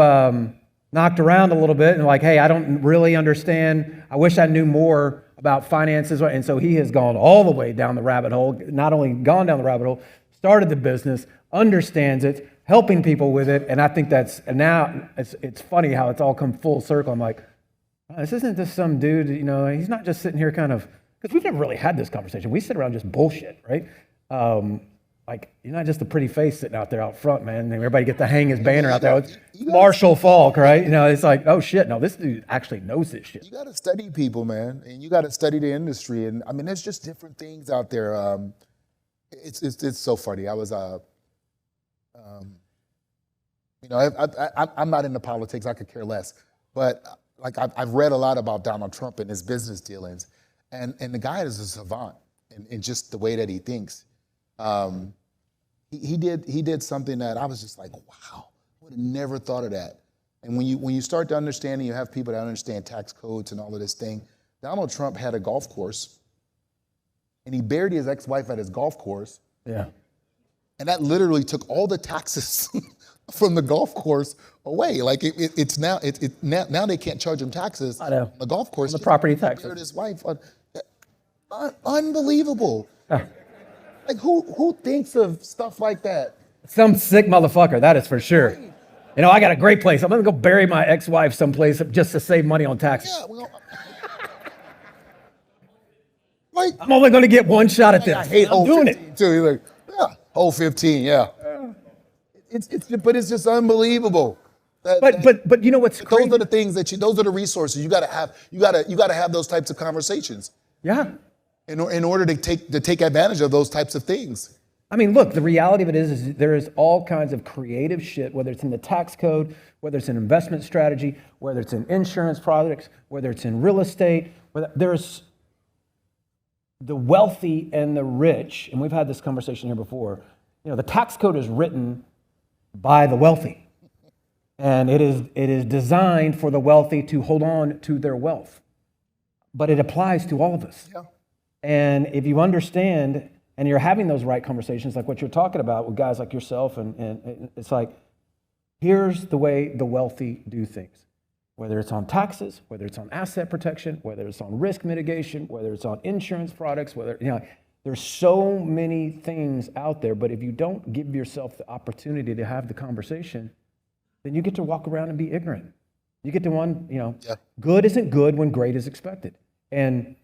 knocked around a little bit and like, hey, I don't really understand. I wish I knew more about finances. And so he has gone all the way down the rabbit hole, not only gone down the rabbit hole, started the business, understands it, helping people with it. And I think and now it's funny how it's all come full circle. I'm like, oh, this isn't just some dude, he's not just sitting here kind of, because we've never really had this conversation. We sit around just bullshit, right? Like, you're not just a pretty face sitting out there out front, man. And everybody get to hang his banner out there. It's Marshall Faulk, right? It's like, oh shit, no, this dude actually knows this shit. You got to study people, man, and you got to study the industry. And I mean, there's just different things out there. It's so funny. I was, I'm not into politics. I could care less. But like, I've read a lot about Donald Trump and his business dealings, and the guy is a savant in just the way that he thinks. He did something that I was just like, wow, I would have never thought of that. And when you start to understand, and you have people that understand tax codes and all of this thing, Donald Trump had a golf course, and he buried his ex-wife at his golf course. Yeah. And that literally took all the taxes from the golf course away. Like it's now now they can't charge him taxes. I know. On the golf course. On the property He taxes. buried his wife. Unbelievable. Like who thinks of stuff like that? Some sick motherfucker, that is for sure. I got a great place. I'm going to go bury my ex-wife someplace just to save money on taxes. Yeah, like, I'm only going to get one shot at this. I hate I'm hole doing 15 too. He's like, yeah, hole 15, yeah. But it's just unbelievable. But you know what's crazy? Those are the things those are the resources you got to have. You got to have those types of conversations. Yeah. In order to take advantage of those types of things. I mean, look, the reality of it is there is all kinds of creative shit, whether it's in the tax code, whether it's an investment strategy, whether it's in insurance products, whether it's in real estate, there's the wealthy and the rich, and we've had this conversation here before. The tax code is written by the wealthy, and it is designed for the wealthy to hold on to their wealth, but it applies to all of us. Yeah. And if you understand and you're having those right conversations like what you're talking about with guys like yourself, and it's like, here's the way the wealthy do things. Whether it's on taxes, whether it's on asset protection, whether it's on risk mitigation, whether it's on insurance products, there's so many things out there, but if you don't give yourself the opportunity to have the conversation, then you get to walk around and be ignorant. You get to Good isn't good when great is expected. And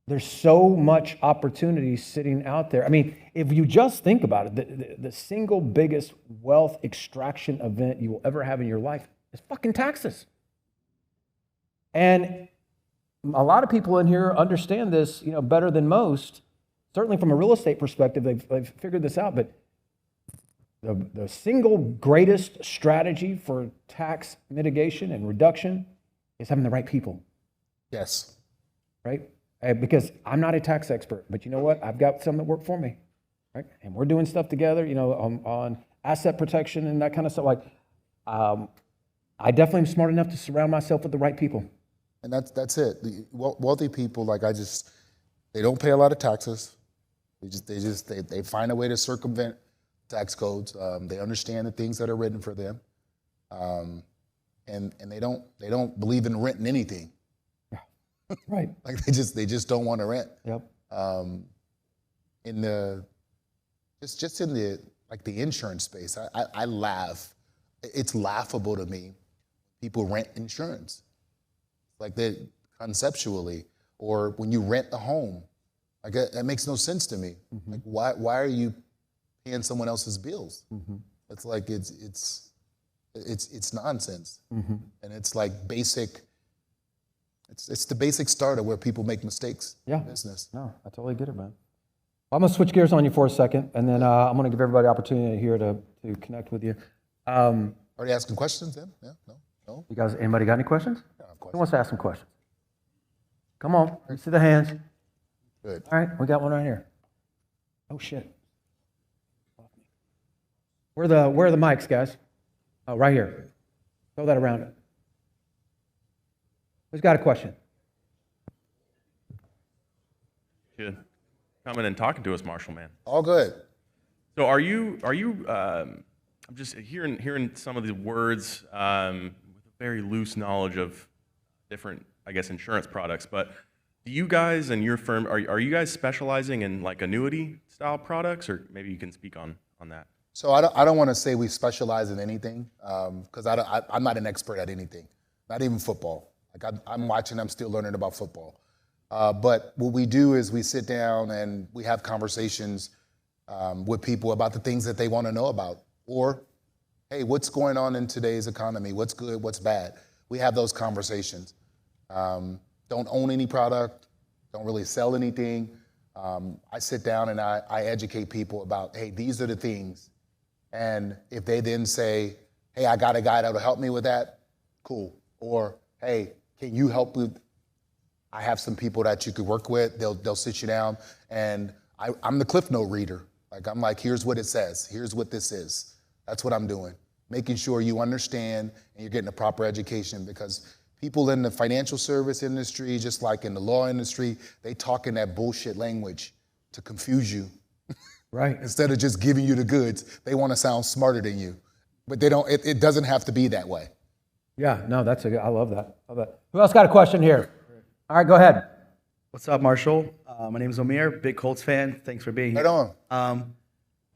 there's so much opportunity sitting out there. I mean, if you just think about it, the single biggest wealth extraction event you will ever have in your life is fucking taxes. And a lot of people in here understand this, better than most. Certainly from a real estate perspective, they've figured this out. But the single greatest strategy for tax mitigation and reduction is having the right people. Yes. Right? Because I'm not a tax expert, but you know what? I've got some that work for me, right? And we're doing stuff together, on asset protection and that kind of stuff. Like, I definitely am smart enough to surround myself with the right people. And that's it. The wealthy people, they don't pay a lot of taxes. They find a way to circumvent tax codes. They understand the things that are written for them, and they don't believe in renting anything. Right. Like they just don't want to rent. Yep. In the insurance space, I laugh. It's laughable to me. People rent insurance, like that conceptually, or when you rent a home, like that makes no sense to me. Mm-hmm. Like why are you paying someone else's bills? Mm-hmm. It's like it's nonsense, mm-hmm. And it's like basic. It's the basic starter where people make mistakes in business. No, I totally get it, man. I'm going to switch gears on you for a second, and then I'm going to give everybody the opportunity here to connect with you. Already asking questions then? Yeah, no? No. You guys, anybody got any questions? of Who course. wants to ask some questions? Come on, let's see the hands. Good. All right, we got one right here. Oh shit. Where are the mics, guys? Oh, right here. Throw that around it. Who's got a question? Good. Coming and talking to us, Marshall, man. All good. So are you I'm just hearing some of the words with a very loose knowledge of different, I guess, insurance products, but do you guys and your firm, are you guys specializing in like annuity style products, or maybe you can speak on that? So I don't want to say we specialize in anything because I'm not an expert at anything, not even football. Like I'm watching, I'm still learning about football. But what we do is we sit down and we have conversations with people about the things that they want to know about. Or, hey, what's going on in today's economy? What's good? What's bad? We have those conversations. Don't own any product. Don't really sell anything. I sit down and I educate people about, hey, these are the things. And if they then say, hey, I got a guy that'll help me with that, cool. Or, hey, can you help with, I have some people that you could work with. They'll sit you down. And I'm the Cliff Note reader. Like, I'm like, here's what it says. Here's what this is. That's what I'm doing. Making sure you understand and you're getting a proper education, because people in the financial service industry, just like in the law industry, they talk in that bullshit language to confuse you. Right. Instead of just giving you the goods, they want to sound smarter than you. But they don't. It doesn't have to be that way. Yeah, no, I love that. Who else got a question here? All right, go ahead. What's up, Marshall? My name is Omir, big Colts fan. Thanks for being here. Right on.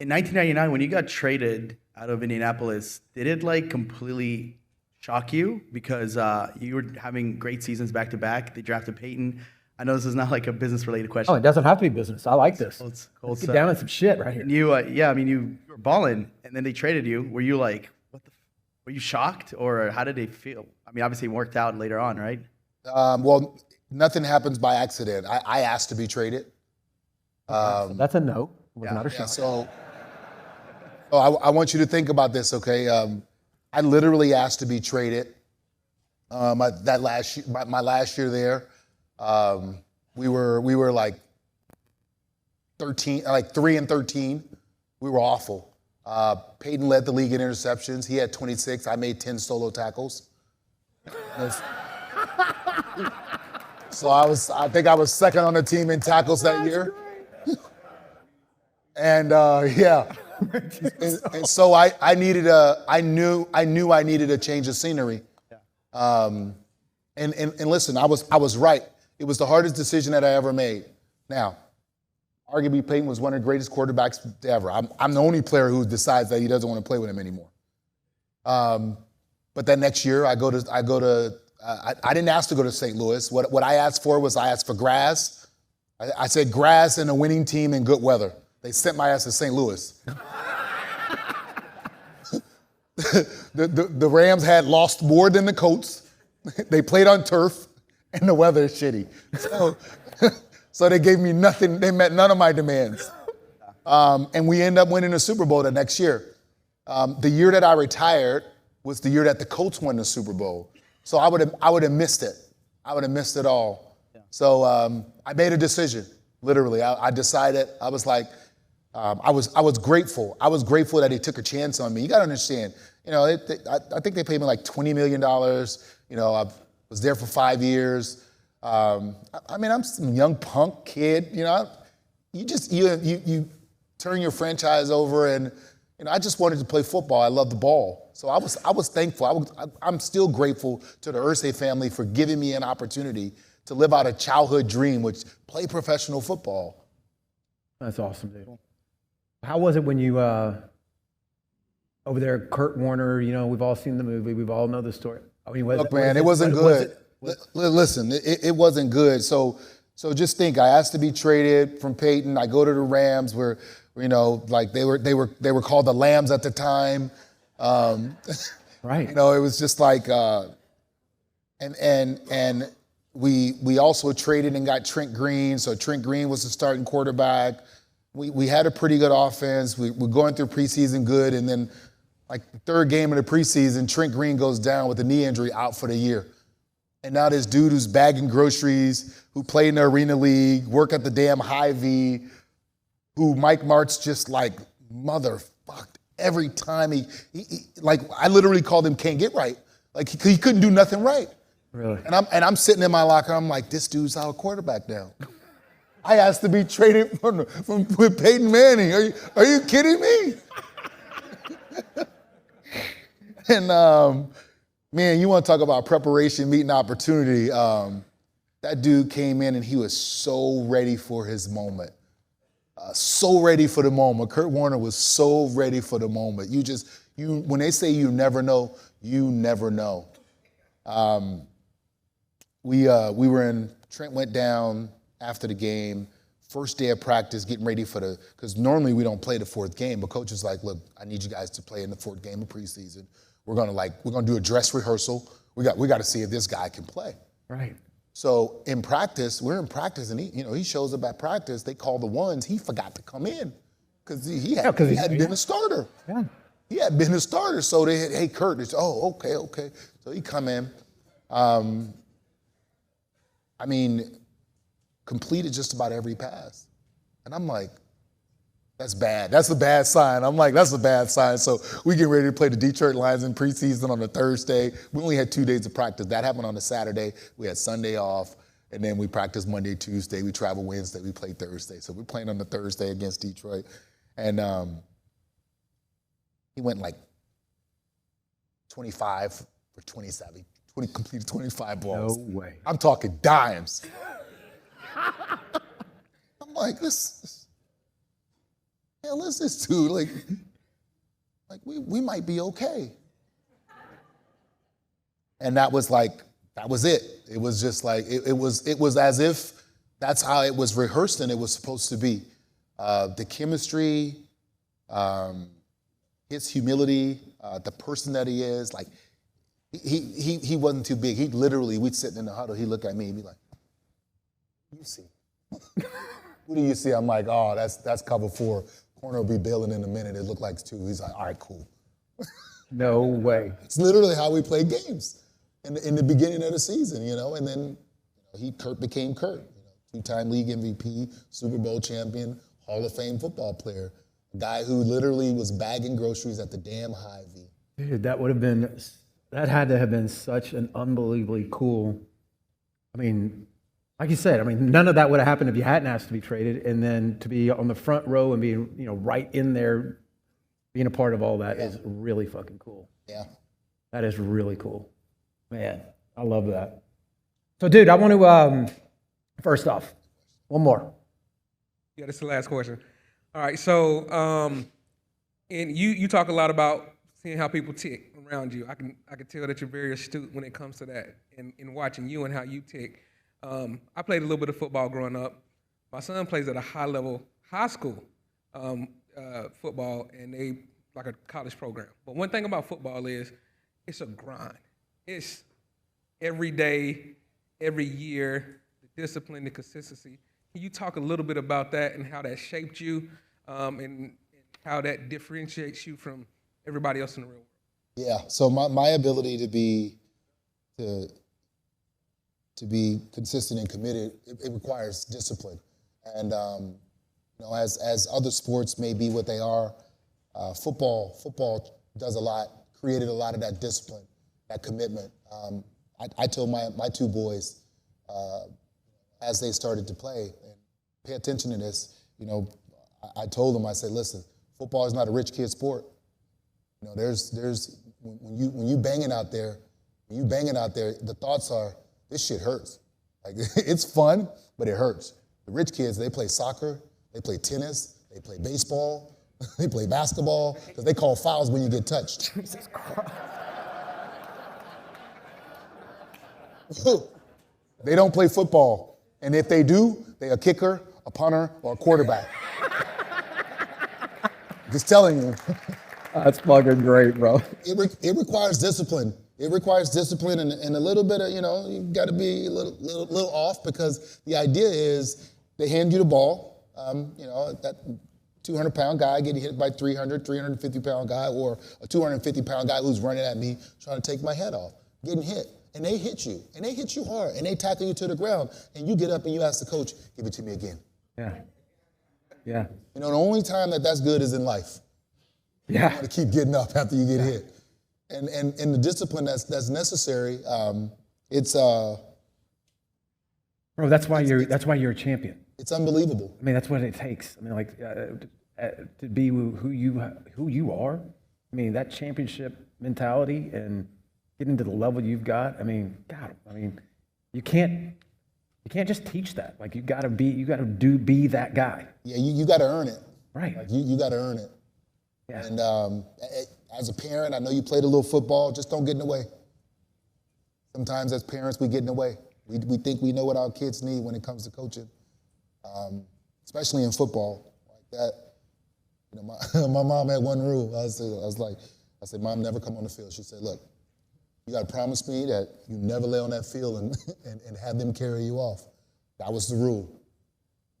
In 1999, when you got traded out of Indianapolis, did it like completely shock you? Because you were having great seasons back to back. They drafted Peyton. I know this is not like a business-related question. Oh, it doesn't have to be business. I like this. Colts, Let's get down to some shit right here. And you, you were balling, and then they traded you. Were you like, were you shocked, or how did they feel? I mean, obviously it worked out later on, right? Well, nothing happens by accident. I asked to be traded. So that's a no. It was not a Yeah, shock. so I want you to think about this, okay? I literally asked to be traded. My last year there, we were like 3-13. We were awful. Peyton led the league in interceptions. He had 26. I made 10 solo tackles. So I think I was second on the team in tackles that year. And yeah. And so I knew I needed a change of scenery. And listen, I was right. It was the hardest decision that I ever made. Now, arguably Peyton was one of the greatest quarterbacks ever. I'm the only player who decides that he doesn't want to play with him anymore. But that next year I didn't ask to go to St. Louis. What I asked for was I asked for grass. I said grass and a winning team in good weather. They sent my ass to St. Louis. The Rams had lost more than the Colts. They played on turf, and the weather is shitty. So they gave me nothing. They met none of my demands. And we ended up winning the Super Bowl the next year. The year that I retired was the year that the Colts won the Super Bowl. So I would have missed it. I would have missed it all. Yeah. So I made a decision. Literally, I decided. I was like, I was grateful. I was grateful that he took a chance on me. You got to understand. You know, I think they paid me like $20 million. You know, I was there for 5 years. I mean, I'm some young punk kid. You know, you turn your franchise over, and you know, I just wanted to play football. I love the ball. So I was thankful. I'm still grateful to the Irsay family for giving me an opportunity to live out a childhood dream, which play professional football. That's awesome, dude. How was it when you over there, Kurt Warner? You know, we've all seen the movie. We've all know the story. I mean, Look, man, it wasn't good. Listen, it wasn't good. So just think. I asked to be traded from Peyton. I go to the Rams, where you know, like they were called the Lambs at the time. Right. You know, it was just like, and we also traded and got Trent Green. So Trent Green was the starting quarterback. We had a pretty good offense. We're going through preseason good, and then like the third game of the preseason, Trent Green goes down with a knee injury, out for the year. And now this dude who's bagging groceries, who played in the Arena League, work at the damn Hy-Vee, who Mike Martz just like motherfucked every time he like, I literally called him can't get right. Like he couldn't do nothing right. Really? And I'm sitting in my locker, I'm like, this dude's our quarterback now. I asked to be traded with Peyton Manning. Are you kidding me? And man, you want to talk about preparation, meeting opportunity. That dude came in and he was so ready for his moment. So ready for the moment. Kurt Warner was so ready for the moment. When they say you never know, you never know. Trent went down after the game, first day of practice, getting ready because normally we don't play the fourth game, but coach is like, look, I need you guys to play in the fourth game of preseason. We're gonna do a dress rehearsal. We got to see if this guy can play. Right. So in practice, we're in practice, and he shows up at practice. They call the ones. He forgot to come in because he hadn't been a starter. Yeah. He had been a starter. So they had, hey, Kurt, okay. So he come in. Completed just about every pass. And I'm like, that's bad. That's a bad sign. I'm like, that's a bad sign. So we get ready to play the Detroit Lions in preseason on a Thursday. We only had 2 days of practice. That happened on a Saturday. We had Sunday off. And then we practiced Monday, Tuesday. We travel Wednesday. We play Thursday. So we're playing on the Thursday against Detroit. And he went like 25 for 27. Completed 25 balls. No way. I'm talking dimes. I'm like, this dude, like we might be okay. And that was it. It was just like, it was as if that's how it was rehearsed and it was supposed to be. The chemistry, his humility, the person that he is, like, he wasn't too big. We'd sit in the huddle, he'd look at me and be like, you see. Who do you see? I'm like, oh, that's cover 4. Corner will be bailing in a minute. It looked like 2. He's like, all right, cool. No way. It's literally how we play games in the beginning of the season, and then Kurt became Kurt. 2-time league MVP, Super Bowl champion, Hall of Fame football player, a guy who literally was bagging groceries at the damn Hy-Vee. Dude, that had to have been such an unbelievably cool, like you said, none of that would have happened if you hadn't asked to be traded, and then to be on the front row and being, right in there, being a part of all that is really fucking cool. Yeah. That is really cool. Man, I love that. So, dude, I want to, first off, one more. Yeah, this is the last question. All right, so, and you talk a lot about seeing how people tick around you. I can tell that you're very astute when it comes to that, and watching you and how you tick. I played a little bit of football growing up. My son plays at a high school football, and they like a college program. But one thing about football is it's a grind. It's every day, every year, the discipline, the consistency. Can you talk a little bit about that and how that shaped you, and how that differentiates you from everybody else in the real world? Yeah. So my ability to be consistent and committed, it requires discipline. And as other sports may be what they are, football does a lot, created a lot of that discipline, that commitment. I told my 2 boys as they started to play, and pay attention to this. I told them, I said, listen, football is not a rich kid sport. There's when you banging out there, the thoughts are, this shit hurts. Like, it's fun, but it hurts. The rich kids, they play soccer, they play tennis, they play baseball, they play basketball, because they call fouls when you get touched. Jesus Christ. They don't play football. And if they do, they're a kicker, a punter, or a quarterback. Just telling you. That's fucking great, bro. It requires discipline. It requires discipline and a little bit of, you got to be a little off, because the idea is they hand you the ball. That 200-pound guy getting hit by 350-pound guy, or a 250-pound guy who's running at me trying to take my head off, getting hit. And they hit you, and they hit you hard, and they tackle you to the ground, and you get up and you ask the coach, give it to me again. Yeah. Yeah. You know, the only time that's good is in life. Yeah. You got to keep getting up after you get hit. And the discipline that's necessary, it's Bro, that's why you're a champion. it's unbelievable. I mean, that's what it takes. I mean, like to be who you are. I mean, that championship mentality and getting to the level you've got. I mean, God, I mean, you can't just teach that. Like you got to be that guy. Yeah, you got to earn it. Right. Like you got to earn it. Yeah. And as a parent, I know you played a little football. Just don't get in the way. Sometimes as parents, we get in the way. We think we know what our kids need when it comes to coaching, especially in football like that. You know, my mom had one rule. I said, Mom, never come on the field. She said, look, you got to promise me that you never lay on that field and have them carry you off. That was the rule.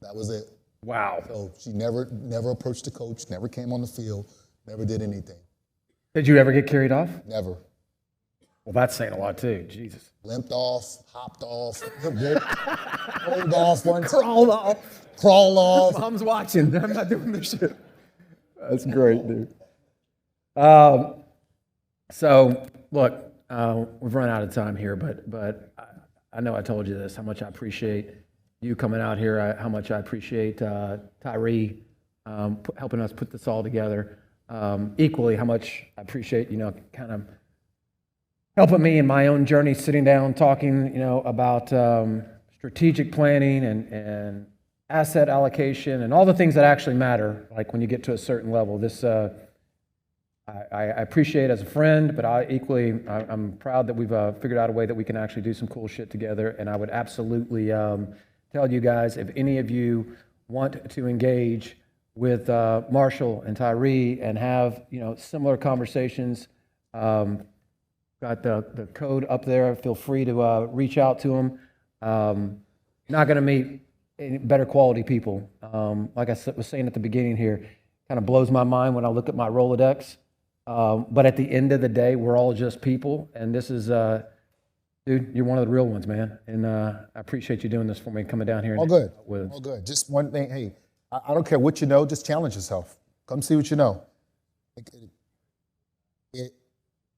That was it. Wow. So she never approached the coach, never came on the field, never did anything. Did you ever get carried off? Never. Well, that's saying a lot too. Jesus. Limped off, hopped off, rolled off once. Crawled off. Crawl off. Mom's watching. I'm not doing this shit. That's great, dude. So look, we've run out of time here, but I know I told you this, how much I appreciate you coming out here, how much I appreciate Tyree helping us put this all together. Equally, how much I appreciate, kind of helping me in my own journey, sitting down, talking, about strategic planning and asset allocation and all the things that actually matter, like when you get to a certain level. This I appreciate as a friend, but I'm proud that we've figured out a way that we can actually do some cool shit together. And I would absolutely tell you guys, if any of you want to engage with Marshall and Tyree and have similar conversations, got the code up there. Feel free to reach out to them. Not going to meet any better quality people. Like I was saying at the beginning here, kind of blows my mind when I look at my Rolodex. But at the end of the day, we're all just people, and this is, dude, you're one of the real ones, man. And I appreciate you doing this for me, coming down here. All good. All good. Just one thing. Hey, I don't care what you know. Just challenge yourself. Come see what you know.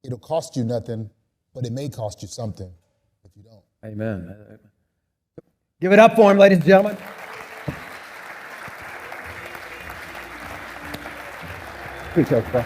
It'll cost you nothing, but it may cost you something if you don't. Amen. Give it up for him, ladies and gentlemen. Appreciate it, bro.